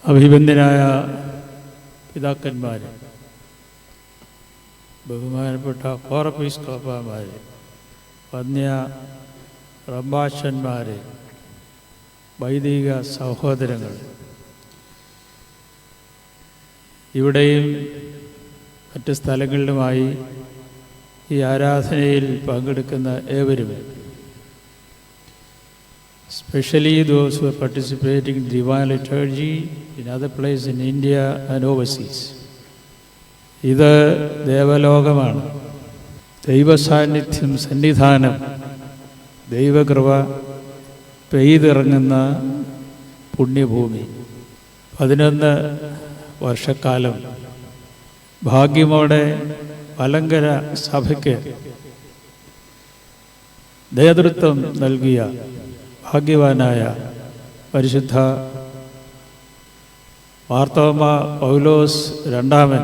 അഭിബന്ദനായ പിതാക്കന്മാർ, ബഹുമാനപ്പെട്ട കോറപ്പീസ്കോപ്പമാർ, വന്യ റമ്പാശന്മാർ, വൈദിക സഹോദരങ്ങൾ, ഇവിടെയും മറ്റ് സ്ഥലങ്ങളിലുമായി ഈ ആരാധനയിൽ പങ്കെടുക്കുന്ന ഏവരും, especially those who are participating in divine liturgy in other places in India and overseas. ഇത് ദേവലോകമാണ്. ദൈവസാന്നിധ്യം, സന്നിധാനം, ദൈവകൃപ പെയ്തിറങ്ങുന്ന പുണ്യഭൂമി. 11 വർഷക്കാലം ഭാഗ്യമോടെ മലങ്കര സഭയ്ക്ക് നേതൃത്വം നൽകിയ ഭാഗ്യവാനായ പരിശുദ്ധ മാർത്തോമാ പൗലോസ് രണ്ടാമൻ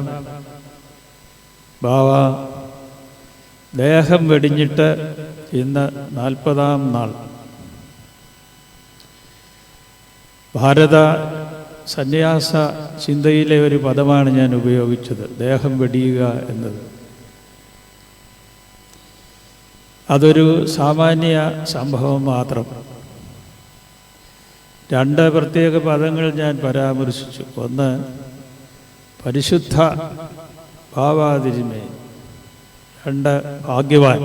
ബാവ ദേഹം വെടിഞ്ഞിട്ട് ഇന്ന് 40-ാം നാൾ. ഭാരത സന്യാസ ചിന്തയിലെ ഒരു പദമാണ് ഞാൻ ഉപയോഗിച്ചത്, ദേഹം വെടിയുക എന്നത്. അതൊരു സാമാന്യ സംഭവം മാത്രം. 2 പ്രത്യേക പദങ്ങൾ ഞാൻ പരാമർശിച്ചു. ഒന്ന്, പരിശുദ്ധ ഭാവാതിരിമേ. 2, ഭാഗ്യവാൻ.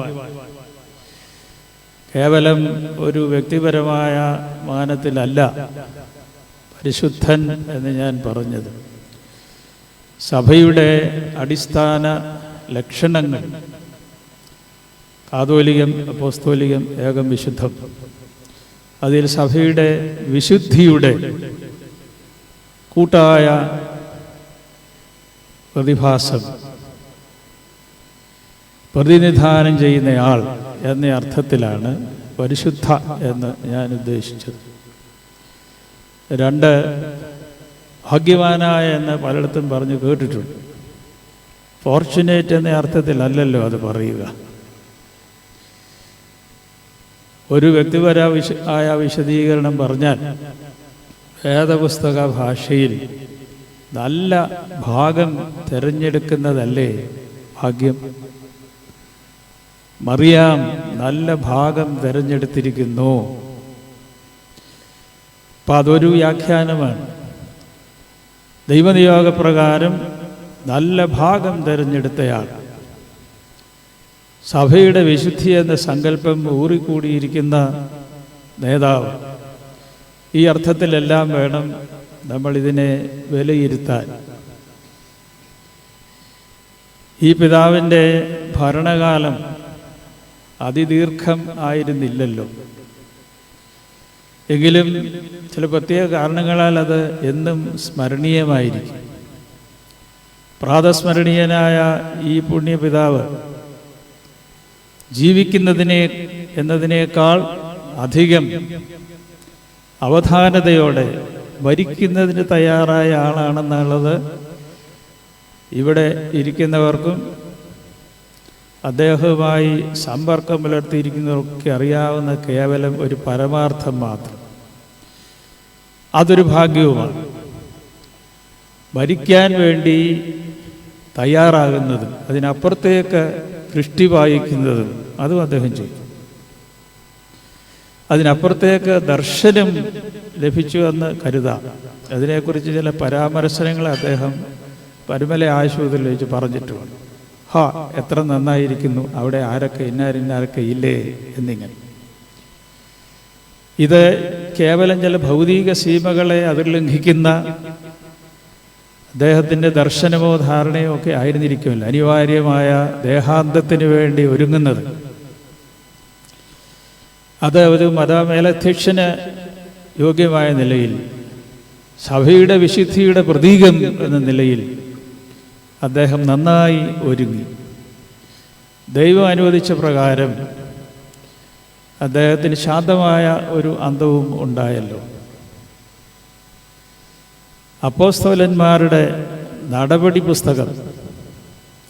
കേവലം ഒരു വ്യക്തിപരമായ മാനത്തിലല്ല പരിശുദ്ധൻ എന്ന് ഞാൻ പറഞ്ഞത്. സഭയുടെ അടിസ്ഥാന ലക്ഷണങ്ങൾ കാതോലികം, അപ്പോസ്തോലികം, ഏകം വിശുദ്ധം. അതിൽ സഭയുടെ വിശുദ്ധിയുടെ കൂട്ടായ പ്രതിഭാസം, പ്രതിനിധാനം ചെയ്യുന്നയാൾ എന്ന അർത്ഥത്തിലാണ് പരിശുദ്ധ എന്ന് ഞാൻ ഉദ്ദേശിച്ചത്. 2, ഭാഗ്യവാനായ എന്ന് പലയിടത്തും പറഞ്ഞു കേട്ടിട്ടുണ്ട്. ഫോർച്യുനേറ്റ് എന്ന അർത്ഥത്തിലല്ലല്ലോ അത് പറയുക. ഒരു വ്യക്തിപരമായ വിശദീകരണം പറഞ്ഞാൽ, വേദപുസ്തക ഭാഷയിൽ നല്ല ഭാഗം തിരഞ്ഞെടുക്കുന്നതല്ലേ ഭാഗ്യം? മറിയാം നല്ല ഭാഗം തിരഞ്ഞെടുത്തിരിക്കുന്നു. അപ്പം അതൊരു വ്യാഖ്യാനമാണ്. ദൈവനിയോഗപ്രകാരം നല്ല ഭാഗം തിരഞ്ഞെടുത്തയാൾ, സഭയുടെ വിശുദ്ധി എന്ന സങ്കല്പം ഊറിക്കൂടിയിരിക്കുന്ന നേതാവ്. ഈ അർത്ഥത്തിലെല്ലാം വേണം നമ്മളിതിനെ വിലയിരുത്താൻ. ഈ പിതാവിൻ്റെ ഭരണകാലം അതിദീർഘം ആയിരുന്നില്ലല്ലോ. എങ്കിലും ചില പ്രത്യേക കാരണങ്ങളാൽ അത് എന്നും സ്മരണീയമായിരിക്കും. പ്രാതസ്മരണീയനായ ഈ പുണ്യപിതാവ് എന്നതിനേക്കാൾ അധികം അവധാനതയോടെ മരിക്കുന്നതിന് തയ്യാറായ ആളാണെന്നുള്ളത് ഇവിടെ ഇരിക്കുന്നവർക്കും അദ്ദേഹവുമായി സമ്പർക്കം പുലർത്തിയിരിക്കുന്നവർക്കൊക്കെ അറിയാവുന്ന കേവലം ഒരു പരമാർത്ഥം മാത്രം. അതൊരു ഭാഗ്യവുമാണ്. മരിക്കാൻ വേണ്ടി തയ്യാറാകുന്നതും അതിനപ്പുറത്തേക്ക് ദൃഷ്ടി പായിക്കുന്നതും അതും അദ്ദേഹം ചെയ്തു. അതിനപ്പുറത്തേക്ക് ദർശനം ലഭിച്ചു എന്ന് കരുതാം. അതിനെക്കുറിച്ച് ചില പരാമർശനങ്ങൾ അദ്ദേഹം പരുമല ആശുപത്രിയിൽ വെച്ച് പറഞ്ഞിട്ടുമുണ്ട്. എത്ര നന്നായിരിക്കുന്നു, അവിടെ ആരൊക്കെ ഇന്നാരൊക്കെ ഇല്ലേ എന്നിങ്ങനെ. ഇത് കേവലം ചില ഭൗതിക സീമകളെ അതിർലംഘിക്കുന്ന അദ്ദേഹത്തിൻ്റെ ദർശനമോ ധാരണയോ ഒക്കെ ആയിരുന്നിരിക്കുമല്ല. അനിവാര്യമായ ദേഹാന്തത്തിന് വേണ്ടി ഒരുങ്ങുന്നത് അത് ഒരു മതമേലധ്യക്ഷന് യോഗ്യമായ നിലയിൽ, സഭയുടെ വിശുദ്ധിയുടെ പ്രതീകം എന്ന നിലയിൽ അദ്ദേഹം നന്നായി ഒരുങ്ങി. ദൈവം അനുവദിച്ച പ്രകാരം അദ്ദേഹത്തിന് ശാന്തമായ ഒരു അന്തവും ഉണ്ടായല്ലോ. അപ്പോസ്തലന്മാരുടെ നടപടി പുസ്തകം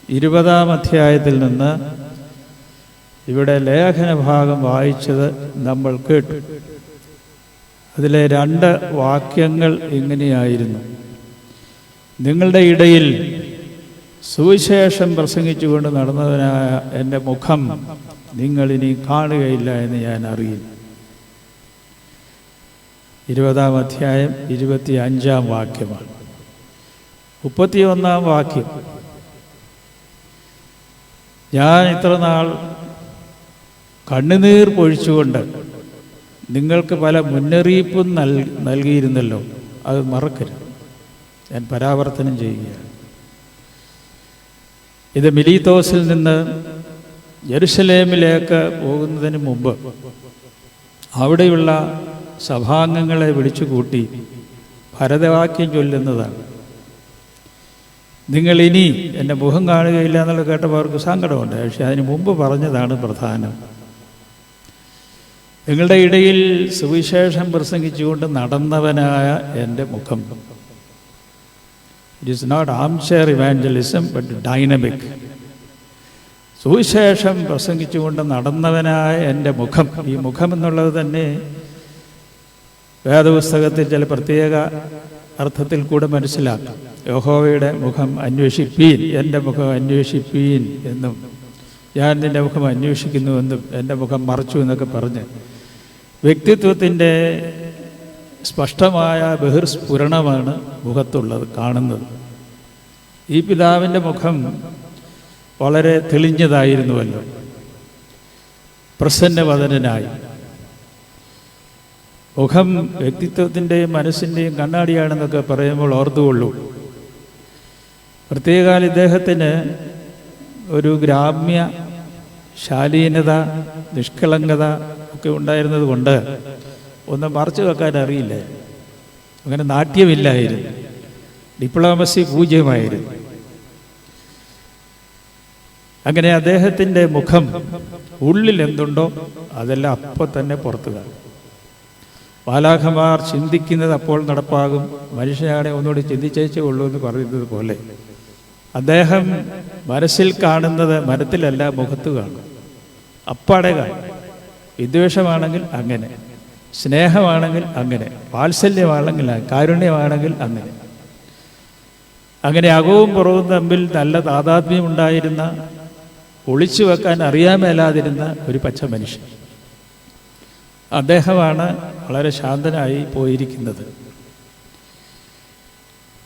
20-ാം അധ്യായത്തിൽ നിന്ന് ഇവിടെ ലേഖന ഭാഗം വായിച്ചത് നമ്മൾ കേട്ടു. അതിലെ 2 വാക്യങ്ങൾ ഇങ്ങനെയായിരുന്നു: നിങ്ങളുടെ ഇടയിൽ സുവിശേഷം പ്രസംഗിച്ചുകൊണ്ട് നടന്നവനായ എൻ്റെ മുഖം നിങ്ങളിനി കാണുകയില്ല എന്ന് ഞാൻ അറിയുന്നു. 20-ാം അധ്യായം 25-ാം വാക്യമാണ്. 31-ാം വാക്യം: ഞാൻ ഇത്ര നാൾ കണ്ണുനീർ പൊഴിച്ചുകൊണ്ട് നിങ്ങൾക്ക് പല മുന്നറിയിപ്പും നൽകിയിരുന്നല്ലോ, അത് മറക്കരുത്. ഞാൻ പരാവർത്തനം ചെയ്യുകയാണ്. ഇത് മിലീത്തോസിൽ നിന്ന് യെരുശലേമിലേക്ക് പോകുന്നതിന് മുമ്പ് അവിടെയുള്ള സഭാംഗങ്ങളെ വിളിച്ചുകൂട്ടി ഭരതവാക്യം ചൊല്ലുന്നതാണ്. നിങ്ങൾ ഇനി എൻ്റെ മുഖം കാണുകയില്ല എന്നുള്ളത് കേട്ടപ്പോൾ അവർക്ക് സങ്കടമുണ്ട്. പക്ഷെ അതിന് മുമ്പ് പറഞ്ഞതാണ് പ്രധാനം. നിങ്ങളുടെ ഇടയിൽ സുവിശേഷം പ്രസംഗിച്ചുകൊണ്ട് നടന്നവനായ എൻ്റെ മുഖം. It is not armchair evangelism but dynamic. സുവിശേഷം പ്രസംഗിച്ചുകൊണ്ട് നടന്നവനായ എൻ്റെ മുഖം. ഈ മുഖം എന്നുള്ളത് തന്നെ വേദപുസ്തകത്തിൽ ചില പ്രത്യേക അർത്ഥത്തിൽ കൂടെ മനസ്സിലാക്കാം. യഹോവയുടെ മുഖം അന്വേഷിപ്പീൻ, എൻ്റെ മുഖം അന്വേഷിപ്പീൻ എന്നും, ഞാൻ നിൻ്റെ മുഖം അന്വേഷിക്കുന്നുവെന്നും, എൻ്റെ മുഖം മറച്ചു എന്നൊക്കെ പറഞ്ഞ് വ്യക്തിത്വത്തിൻ്റെ സ്പഷ്ടമായ ബഹിർസ്ഫുരണമാണ് മുഖത്തുള്ളത്, കാണുന്നത്. ഈ പിതാവിൻ്റെ മുഖം വളരെ തെളിഞ്ഞതായിരുന്നുവല്ലോ, പ്രസന്നവദനായി. മുഖം വ്യക്തിത്വത്തിൻ്റെയും മനസ്സിൻ്റെയും കണ്ണാടിയാണെന്നൊക്കെ പറയുമ്പോൾ ഓർത്തുകൊള്ളൂ. പ്രത്യേകാൽ ഇദ്ദേഹത്തിന് ഒരു ഗ്രാമ്യ ശാലീനത, നിഷ്കളങ്കത ഒക്കെ ഉണ്ടായിരുന്നത് കൊണ്ട് ഒന്നും മറച്ചു വെക്കാൻ അറിയില്ല. അങ്ങനെ നാട്യമില്ലായിരുന്നു, ഡിപ്ലോമസി പൂജ്യമായിരുന്നു. അങ്ങനെ അദ്ദേഹത്തിൻ്റെ മുഖം ഉള്ളിൽ എന്തുണ്ടോ അതെല്ലാം അപ്പം തന്നെ പുറത്തു കാണും. മാലാഖമാർ ചിന്തിക്കുന്നത് അപ്പോൾ നടപ്പാകും, മനുഷ്യനാണെ ഒന്നുകൂടി ചിന്തിച്ചേച്ചേ ഉള്ളൂ എന്ന് പറയുന്നത് പോലെ അദ്ദേഹം മനസ്സിൽ കാണുന്നത് മനത്തിലല്ല, മുഖത്ത് കാണും. അപ്പാടെ കാണും. വിദ്വേഷമാണെങ്കിൽ അങ്ങനെ, സ്നേഹമാണെങ്കിൽ അങ്ങനെ, വാത്സല്യമാണെങ്കിൽ, കാരുണ്യമാണെങ്കിൽ അങ്ങനെ. അങ്ങനെ അകവും പുറവും തമ്മിൽ നല്ല താതാത്മ്യമുണ്ടായിരുന്ന, ഒളിച്ചു വെക്കാൻ അറിയാമേലാതിരുന്ന ഒരു പച്ച മനുഷ്യൻ. അദ്ദേഹമാണ് വളരെ ശാന്തനായി പോയിരിക്കുന്നത്.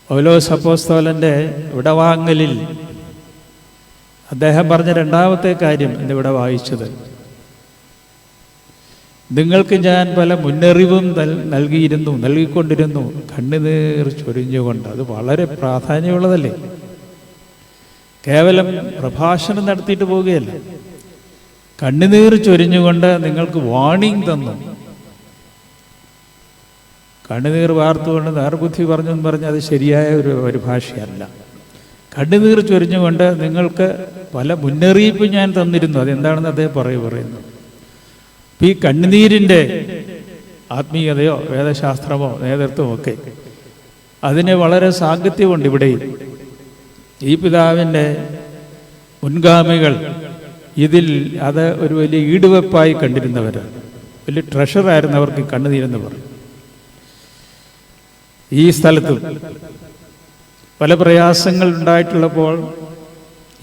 പൗലോസ് അപ്പോസ്തലൻ്റെ വിടവാങ്ങലിൽ അദ്ദേഹം പറഞ്ഞ 2ാമത്തെ കാര്യം എന്നിവിടെ വായിച്ചത്: നിങ്ങൾക്ക് ഞാൻ പല മുന്നറിവും നൽകിക്കൊണ്ടിരുന്നു, കണ്ണുനീർ ചൊരിഞ്ഞുകൊണ്ട്. അത് വളരെ പ്രാധാന്യമുള്ളതല്ലേ? കേവലം പ്രഭാഷണം നടത്തിയിട്ട് പോവുകയല്ല, കണ്ണുനീർ ചൊരിഞ്ഞുകൊണ്ട് നിങ്ങൾക്ക് വാണിംഗ് തന്നു. കണ്ണുനീർ വാർത്തുകൊണ്ട് നേർബുദ്ധി പറഞ്ഞു എന്ന് പറഞ്ഞാൽ അത് ശരിയായ ഒരു പരിഭാഷയല്ല. കണ്ണുനീർ ചൊരിഞ്ഞുകൊണ്ട് നിങ്ങൾക്ക് പല മുന്നറിയിപ്പും ഞാൻ തന്നിരുന്നു. അതെന്താണെന്ന് അദ്ദേഹം പറയുന്നു. ഈ കണ്ണുനീരിൻ്റെ ആത്മീയതയോ വേദശാസ്ത്രമോ നേതൃത്വമോ ഒക്കെ അതിന് വളരെ സാങ്കത്യമുണ്ട്. ഇവിടെ ഈ പിതാവിൻ്റെ മുൻഗാമികൾ ഇതിൽ അത് ഒരു വലിയ ഈടുവെപ്പായി കണ്ടിരുന്നവരാണ്. വലിയ ട്രഷറായിരുന്നു അവർക്ക് കണ്ണുനീരെന്ന് പറയും. ഈ സ്ഥലത്തും പല പ്രയാസങ്ങൾ ഉണ്ടായിട്ടുള്ളപ്പോൾ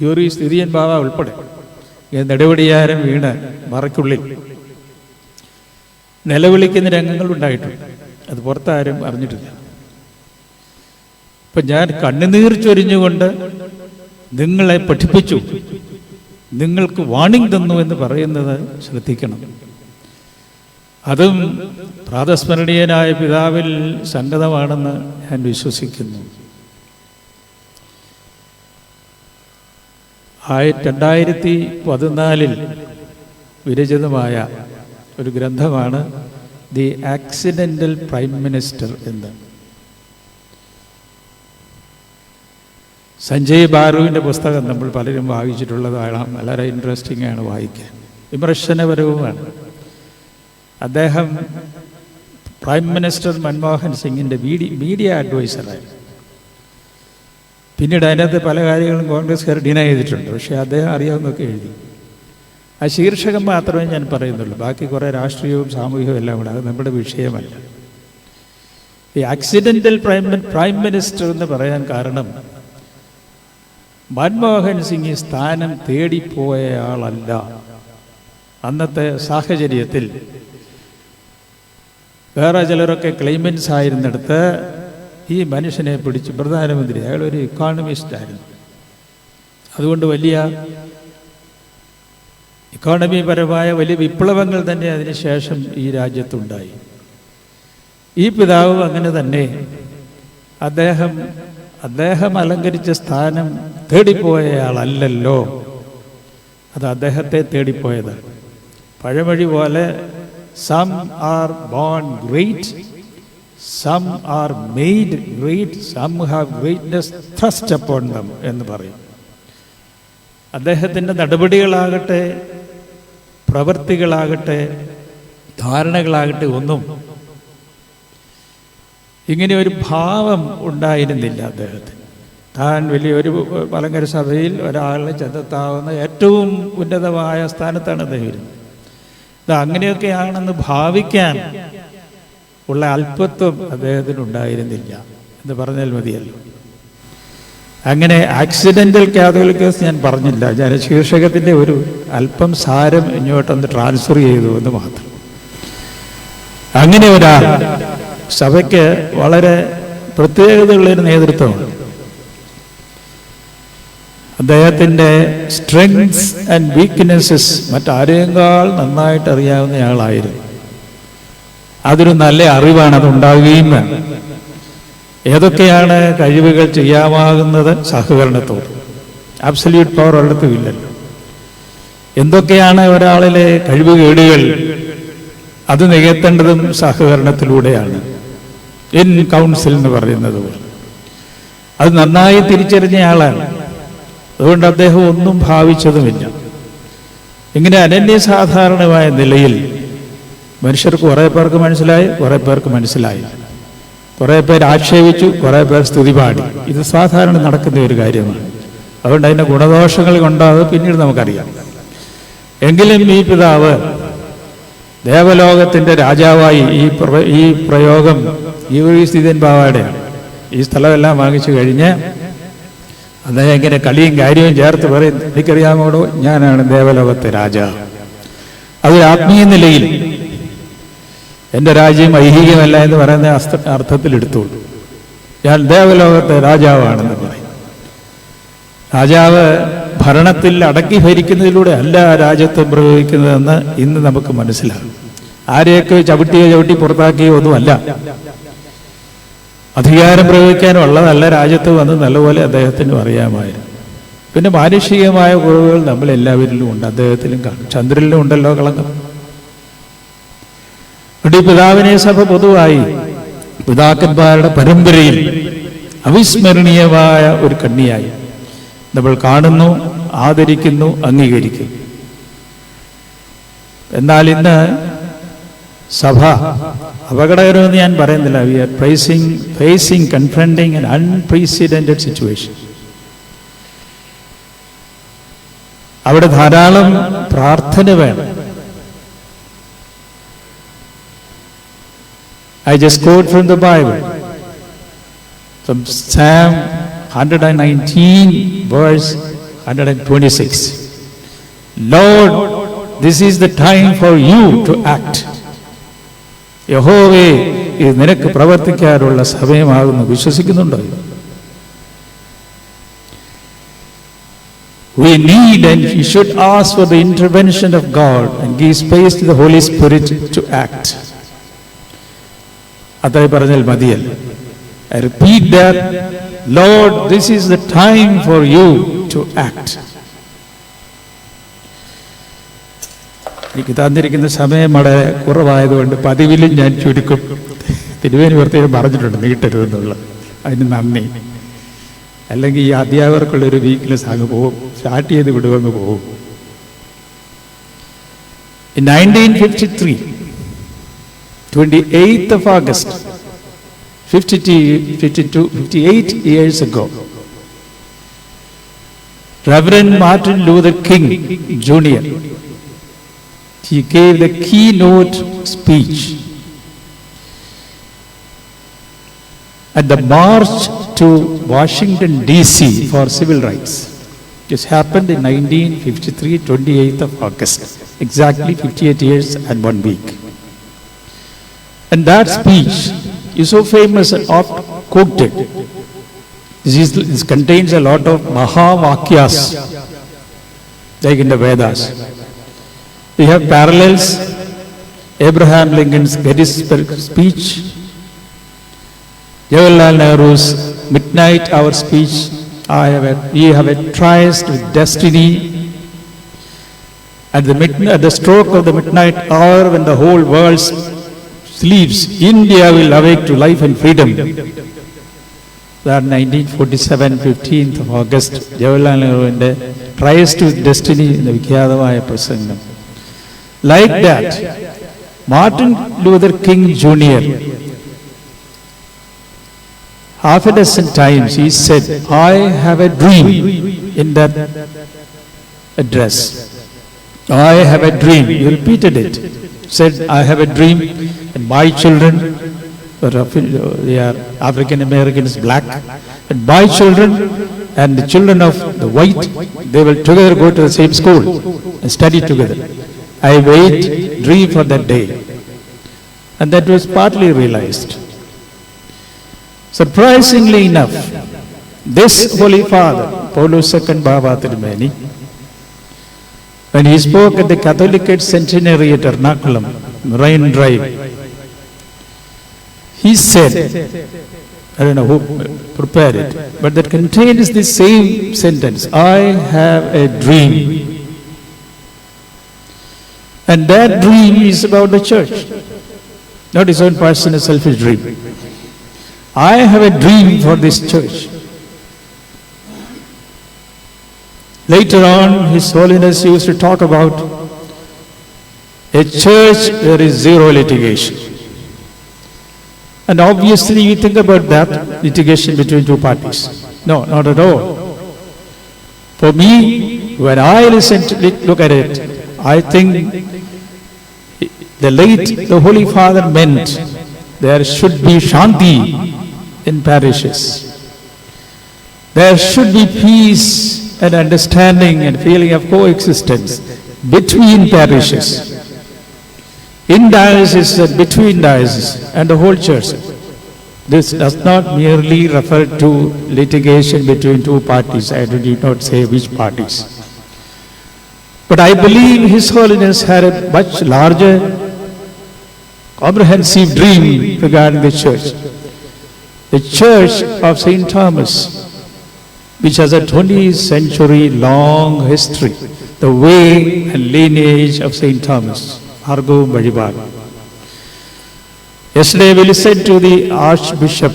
യൂറി സ്ഥിതിയൻ ബാവ ഉൾപ്പെടെ നെടുവടിയാരം വീണ് മറയ്ക്കുള്ളിൽ നിലവിളിക്കുന്ന രംഗങ്ങൾ ഉണ്ടായിട്ടുണ്ട്. അത് പുറത്താരും അറിഞ്ഞിട്ടില്ല. ഇപ്പം ഞാൻ കണ്ണുനീർ ചൊരിഞ്ഞുകൊണ്ട് നിങ്ങളെ പഠിപ്പിച്ചു, നിങ്ങൾക്ക് വാണിംഗ് തന്നു എന്ന് പറയുന്നത് ശ്രദ്ധിക്കണം. അതും പ്രാതസ്മരണീയനായ പിതാവിൽ സംഗതമാണെന്ന് ഞാൻ വിശ്വസിക്കുന്നു. 2014 വിരചിതമായ ഒരു ഗ്രന്ഥമാണ് ദി ആക്സിഡൻ്റൽ പ്രൈം മിനിസ്റ്റർ എന്ന്. സഞ്ജയ് ബാരുവിൻ്റെ പുസ്തകം നമ്മൾ പലരും വായിച്ചിട്ടുള്ളതാണ്. വളരെ ഇൻട്രസ്റ്റിംഗ് ആണ് വായിക്കാൻ, വിമർശനപരവുമാണ്. അദ്ദേഹം പ്രൈം മിനിസ്റ്റർ മൻമോഹൻ സിംഗിൻ്റെ മീഡിയ അഡ്വൈസറായി. പിന്നീട് അതിനകത്ത് പല കാര്യങ്ങളും കോൺഗ്രസ്സുകാർ ഡിനൈ ചെയ്തിട്ടുണ്ട്. പക്ഷേ അദ്ദേഹം അറിയാവുന്നതൊക്കെ എഴുതി. ആ ശീർഷകം മാത്രമേ ഞാൻ പറയുന്നുള്ളൂ. ബാക്കി കുറേ രാഷ്ട്രീയവും സാമൂഹികവും എല്ലാം കൂടെ, അത് നമ്മുടെ വിഷയമല്ല. ഈ ആക്സിഡൻ്റൽ പ്രൈം മിനിസ്റ്റർ എന്ന് പറയാൻ കാരണം മൻമോഹൻ സിംഗ് ഈ സ്ഥാനം തേടിപ്പോയ ആളല്ല. അന്നത്തെ സാഹചര്യത്തിൽ വേറെ ചിലരൊക്കെ ക്ലെയിമൻസ് ആയിരുന്നിടത്ത് ഈ മനുഷ്യനെ പിടിച്ച് പ്രധാനമന്ത്രി, അയാളൊരു ഇക്കോണമിസ്റ്റായിരുന്നു. അതുകൊണ്ട് വലിയ ഇക്കോണമിപരമായ വലിയ വിപ്ലവങ്ങൾ തന്നെ അതിനുശേഷം ഈ രാജ്യത്തുണ്ടായി. ഈ പിതാവ് അങ്ങനെ തന്നെ അദ്ദേഹം അലങ്കരിച്ച സ്ഥാനം തേടിപ്പോയയാളല്ലല്ലോ, അത് അദ്ദേഹത്തെ തേടിപ്പോയതാണ്. പഴമൊഴി പോലെ some are born great, some are made great, some have greatness thrust upon them എന്ന് പറയും. അദ്ദേഹത്തിൻ്റെ നടപടികളാകട്ടെ, പ്രവൃത്തികളാകട്ടെ, ധാരണകളാകട്ടെ ഒന്നും ഇങ്ങനെ ഒരു ഭാവം ഉണ്ടായിരുന്നില്ല അദ്ദേഹത്തിന്. താൻ വലിയൊരു മലങ്കര സഭയിൽ ഒരാളെ ചെന്നെത്താവുന്ന ഏറ്റവും ഉന്നതമായ സ്ഥാനത്താണ് അദ്ദേഹം ഇരുന്നത്. ഇത് അങ്ങനെയൊക്കെയാണെന്ന് ഭാവിക്കാൻ ഉള്ള അല്പത്വം അദ്ദേഹത്തിനുണ്ടായിരുന്നില്ല എന്ന് പറഞ്ഞാൽ മതിയല്ലോ. അങ്ങനെ ആക്സിഡൻ്റൽ കാതോലിക്കേഴ്സ് ഞാൻ പറഞ്ഞില്ല, ഞാൻ ശീർഷകത്തിൻ്റെ ഒരു അല്പം സാരം ഇങ്ങോട്ടൊന്ന് ട്രാൻസ്ഫർ ചെയ്തു എന്ന് മാത്രം. അങ്ങനെ ഒരാൾ സഭയ്ക്ക് വളരെ പ്രത്യേകതയുള്ളൊരു നേതൃത്വമാണ്. അദ്ദേഹത്തിൻ്റെ സ്ട്രെങ്ത്സ് ആൻഡ് വീക്ക്നെസ്സസ് മറ്റാരേക്കാൾ നന്നായിട്ട് അറിയാവുന്നയാളായിരുന്നു. അതൊരു നല്ല അറിവാണ്, അതുണ്ടാവുകയും വേണം. ഏതൊക്കെയാണ് കഴിവുകൾ ചെയ്യാമാകുന്നത്? സഹകരണത്തോട്. അബ്സല്യൂട്ട് പവർ ഒരിടത്തും ഇല്ലല്ലോ. എന്തൊക്കെയാണ് ഒരാളിലെ കഴിവുകേടുകൾ? അത് നികത്തേണ്ടതും സഹകരണത്തിലൂടെയാണ്. ഇൻ കൗൺസിൽ എന്ന് പറയുന്നത് പോലെ അത് നന്നായി തിരിച്ചറിഞ്ഞയാളാണ്. അതുകൊണ്ട് അദ്ദേഹം ഒന്നും ഭാവിച്ചതുമില്ല. ഇങ്ങനെ അനന്യസാധാരണമായ നിലയിൽ മനുഷ്യർക്ക് കുറേ പേർക്ക് മനസ്സിലായി, കുറേ പേർക്ക് മനസ്സിലായില്ല. കുറേ പേർ ആക്ഷേപിച്ചു, കുറേ പേർ സ്തുതി പാടി. ഇത് സാധാരണ നടക്കുന്ന ഒരു കാര്യമാണ്. അതുകൊണ്ട് അതിൻ്റെ ഗുണദോഷങ്ങൾ കൊണ്ടാത് പിന്നീട് നമുക്കറിയാം. എങ്കിലും ഈ പിതാവ് ദേവലോകത്തിൻ്റെ രാജാവായി ഈ പ്രയോഗം ഗീവർഗീസ് ബാവയുടെയാണ്. ഈ സ്ഥലമെല്ലാം വാങ്ങിച്ചു കഴിഞ്ഞ് അദ്ദേഹം ഇങ്ങനെ കളിയും കാര്യവും ചേർത്ത് പറയും, എനിക്കറിയാമോടോ, ഞാനാണ് ദേവലോകത്തെ രാജാവ്. അതൊരു ആത്മീയ നിലയിൽ എൻ്റെ രാജ്യം ഐഹികമല്ല എന്ന് പറയുന്ന അർത്ഥത്തിൽ എടുത്തോളൂ. ഞാൻ ദേവലോകത്തെ രാജാവാണെന്ന് പറയും. രാജാവ് ഭരണത്തിൽ അടക്കി ഭരിക്കുന്നതിലൂടെ അല്ല രാജ്യത്വം പ്രയോഗിക്കുന്നതെന്ന് ഇന്ന് നമുക്ക് മനസ്സിലാകും. ആരെയൊക്കെ ചവിട്ടി പുറത്താക്കിയോ ഒന്നുമല്ല. അധികാരം പ്രയോഗിക്കാനുള്ളതല്ല രാജ്യത്ത് വന്ന് നല്ലപോലെ അദ്ദേഹത്തിനും അറിയാമായിരുന്നു. പിന്നെ മാനുഷികമായ കുറവുകൾ നമ്മളെല്ലാവരിലും ഉണ്ട്, അദ്ദേഹത്തിലും കാണും. ചന്ദ്രനിലും ഉണ്ടല്ലോ കളങ്കം. ഈ പിതാവിനെ സഭ പൊതുവായി പിതാക്കന്മാരുടെ പരമ്പരയിൽ അവിസ്മരണീയമായ ഒരു കണ്ണിയായി നമ്മൾ കാണുന്നു, ആദരിക്കുന്നു, അംഗീകരിക്കുന്നു. എന്നാൽ ഇന്ന് സഭ അപകടകരമെന്ന് ഞാൻ പറയുന്നില്ല. We are facing confronting an unprecedented situation. അവിടെ ധാരാളം പ്രാർത്ഥന വേണം. I just quote from the Bible, from Psalm 119, verse 126. Lord, this is the time for you to act. യഹോവേ, ഇത് നിനക്ക് പ്രവർത്തിക്കാനുള്ള സമയമാകുന്നു. വിശ്വസിക്കുന്നുണ്ടോ? We need and we should ask for the intervention of God and give space to the Holy Spirit to act. അതായി പറഞ്ഞാൽ മതിയല്ല. I repeat that, Lord, this is the time for you to act. എനിക്ക് തന്നിരിക്കുന്ന സമയം വളരെ കുറവായതുകൊണ്ട് പതിവിലും ഞാൻ ചുരുക്കും. തിരുവേനി പ്രത്യേകം പറഞ്ഞിട്ടുണ്ട് നീട്ടരുതെന്നുള്ളത്. അതിന് നന്ദി. അല്ലെങ്കിൽ ഈ അധ്യാപകർക്കുള്ളൊരു വീക്ക്നെസ് അങ്ങ് പോകും, സ്റ്റാർട്ട് ചെയ്ത് വിടുവങ്ങ് പോകും. In 1953, 28th of August, 58 years ago, Reverend Martin Luther King Jr., he gave the keynote speech. and the march to Washington, D.C. for civil rights. This happened in 1953, 28th of August, exactly 58 years and 1 week. And that speech is so famous and oft quoted. This contains a lot of Mahavakyas, like in the Vedas. We have parallels. Abraham Lincoln's Gettysburg speech, Jawaharlal Nehru's midnight hour speech, we have a tryst with destiny. At the stroke of the midnight hour, when the whole world sleeps, India will awake to life and freedom. That 1947, 15th of August, Jawaharlal Nehru and tryst with destiny in the Vikyadavaya Prasangam. Like that, Martin Luther King Jr., half a dozen times he said, I have a dream in that address. I have a dream. He repeated it. Said, I have a dream and my children, they are African Americans, black, and my children and the children of the white, they will together go to the same school and study together. I dream for that day. And that was partly realized. Surprisingly enough, this Holy Father, Paulus II Baba Tirumeni, when he spoke at the Catholicate Centenary at Ernakulam, Marine Drive, he said, I don't know who prepared it, but that contains the same sentence, I have a dream. And that dream is about the church, not his own personal selfish dream. I have a dream for this church. Later on, His Holiness used to talk about a church where is zero litigation. And obviously, you think about that litigation between two parties. No, not at all. For me, when I look at it, I think the Holy Father meant there should be Shanti in parishes. There should be peace and understanding and feeling of coexistence between parishes, in diocese and between dioceses and the whole church. This does not merely refer to litigation between two parties. I did not say which parties. But I believe His Holiness had a much larger, comprehensive dream regarding the church. The Church of St. Thomas, which has a 20th century long history, the way and lineage of St. Thomas, Argo Bajibag. Yesterday we listened to the Archbishop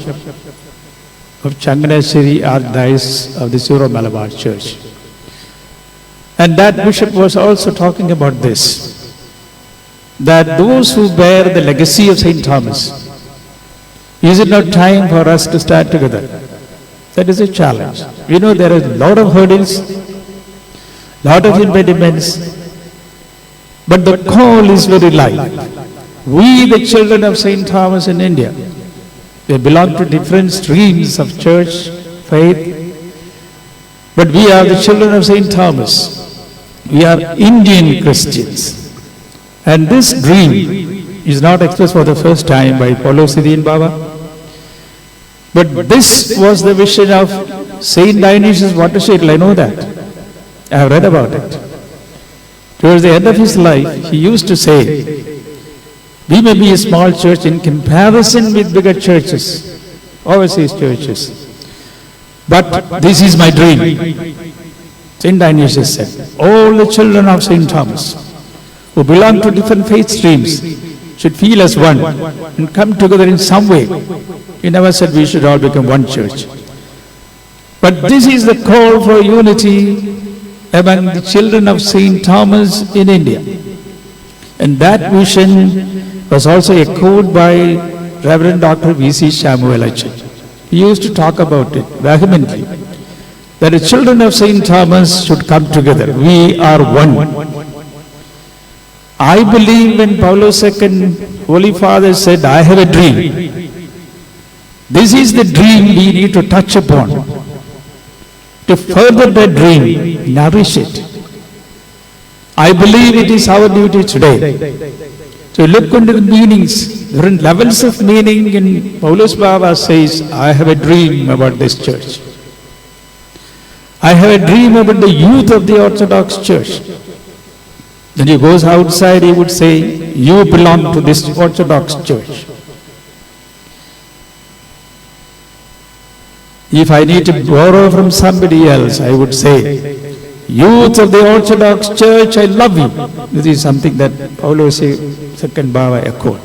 of Changanassery Archdiocese of the Syro-Malabar Church. And that bishop was also talking about this, that those who bear the legacy of St. Thomas, is it not time for us to stand together? That is a challenge. We know there are a lot of hurdles, lot of impediments, but the call is very light. We, the children of St. Thomas in India, they belong to different streams of church, faith, but we are the children of St. Thomas. We are Indian Christians. And this dream is not expressed for the first time by Paulo Sidin Baba, but this was the vision of Saint Dionysius Watershedal. I know that. I have read about it. Towards the end of his life, he used to say, we may be a small church in comparison with bigger churches, overseas churches, but this is my dream. Saint Dionysius said, all the children of Saint Thomas who belong to different faith streams should feel as one and come together in some way. He never said we should all become one church. But this is the call for unity among the children of St. Thomas in India. And that vision was also echoed by Reverend Dr. V.C. Shamuelachi. He used to talk about it vehemently, that the children of St. Thomas should come together. We are one. I believe when Paulo II, Holy Father, said, I have a dream, This is the dream we need to touch upon. To further that dream, nourish it. I believe it is our duty today to look into the meanings, different levels of meaning. In Paulus Baba says, I have a dream about this church. I have a dream about the youth of the Orthodox Church. Then he goes outside, he would say, you belong to this Orthodox Church. If I need to borrow from somebody else, I would say, youth of the Orthodox Church, I love you. This is something that Paulus II Baba echoed.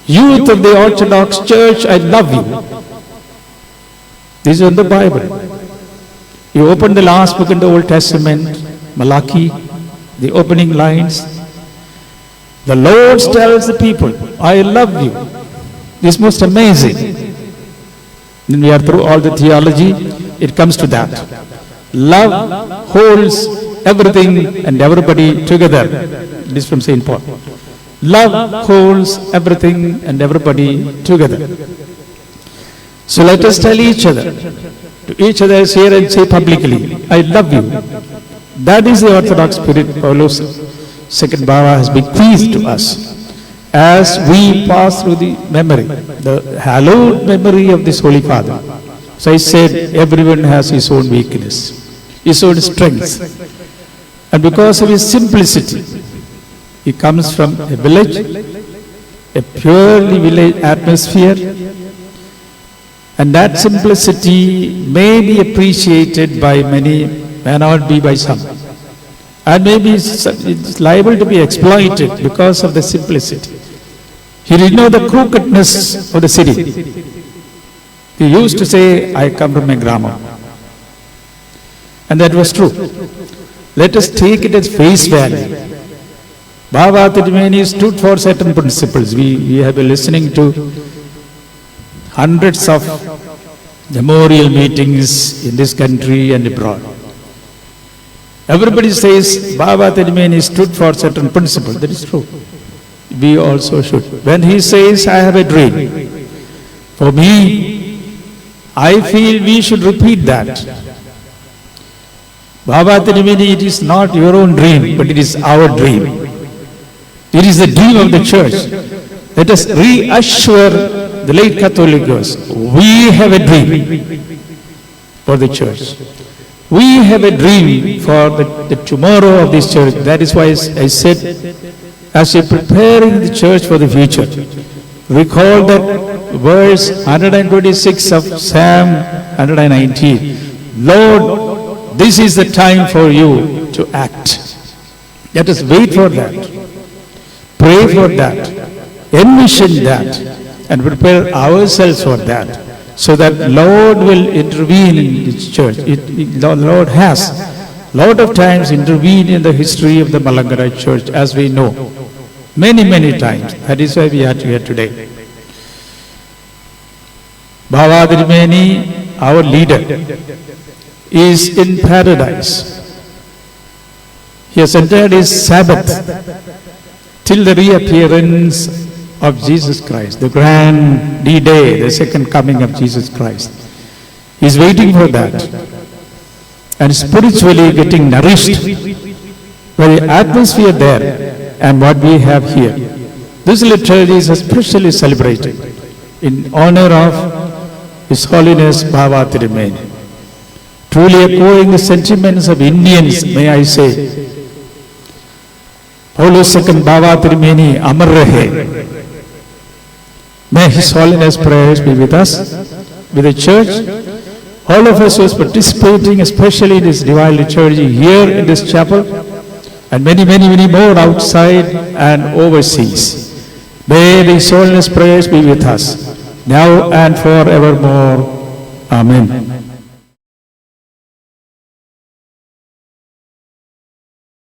Youth of the Orthodox Church, I love you. This is in the Bible. You open the last book in the Old Testament, Malachi, the opening lines. The Lord tells the people, I love you. This is most amazing. When we are through all the theology, it comes to that. Love holds everything and everybody together. This is from St. Paul. Love holds everything and everybody together. So let us tell each other, to each other here and say publicly, I love you. That is the Orthodox spirit Paulus II Baba has bequeathed to us. As we pass through the memory, the hallowed memory of this Holy Father. So I said, everyone has his own weakness, his own strength. And because of his simplicity, he comes from a village, a purely village atmosphere. And that simplicity may be appreciated by many, may not be by some. And maybe it's liable to be exploited because of the simplicity. He didn't know the crookedness of the city. He used to say, I come from a grama. And that was true. Let us take it as face value. Baba Tirumeni stood for certain principles. We have been listening to hundreds of memorial meetings in this country and abroad. Everybody says Baba Tirumeni stood for certain principles. That is true. We also should. When he says, I have a dream, for me, I feel we should repeat that. Baba Tirumeni, it is not your own dream, but it is our dream. It is the dream of the church. Let us reassure the late Catholicos, we have a dream for the church. We have a dream for the tomorrow of this church. That is why I said, as you're preparing the church for the future, recall that verse 126 of Psalm 119. Lord, this is the time for you to act. Let us wait for that. Pray for that. Envision that. And prepare ourselves for that. So that Lord will intervene in this church. The Lord has a lot of times intervened in the history of the Malankara church, as we know. Many, many times. That is why we are here today. Baba Tirumeni, our leader, is in paradise. He has entered his Sabbath till the reappearance of Jesus Christ, the grand D-Day, the second coming of Jesus Christ. He is waiting for that and spiritually getting nourished by the atmosphere there and what we have here. This liturgy is especially celebrated in honor of His Holiness Baba Tirumeni. Truly echoing the sentiments of Indians, may I say, Paulus II Baba Tirumeni Amar Rahe. May His Holiness prayers be with us, with the church, all of us who are participating, especially in this divine liturgy here in this chapel, and many, many, many more outside and overseas. May His Holiness prayers be with us, now and forevermore. Amen.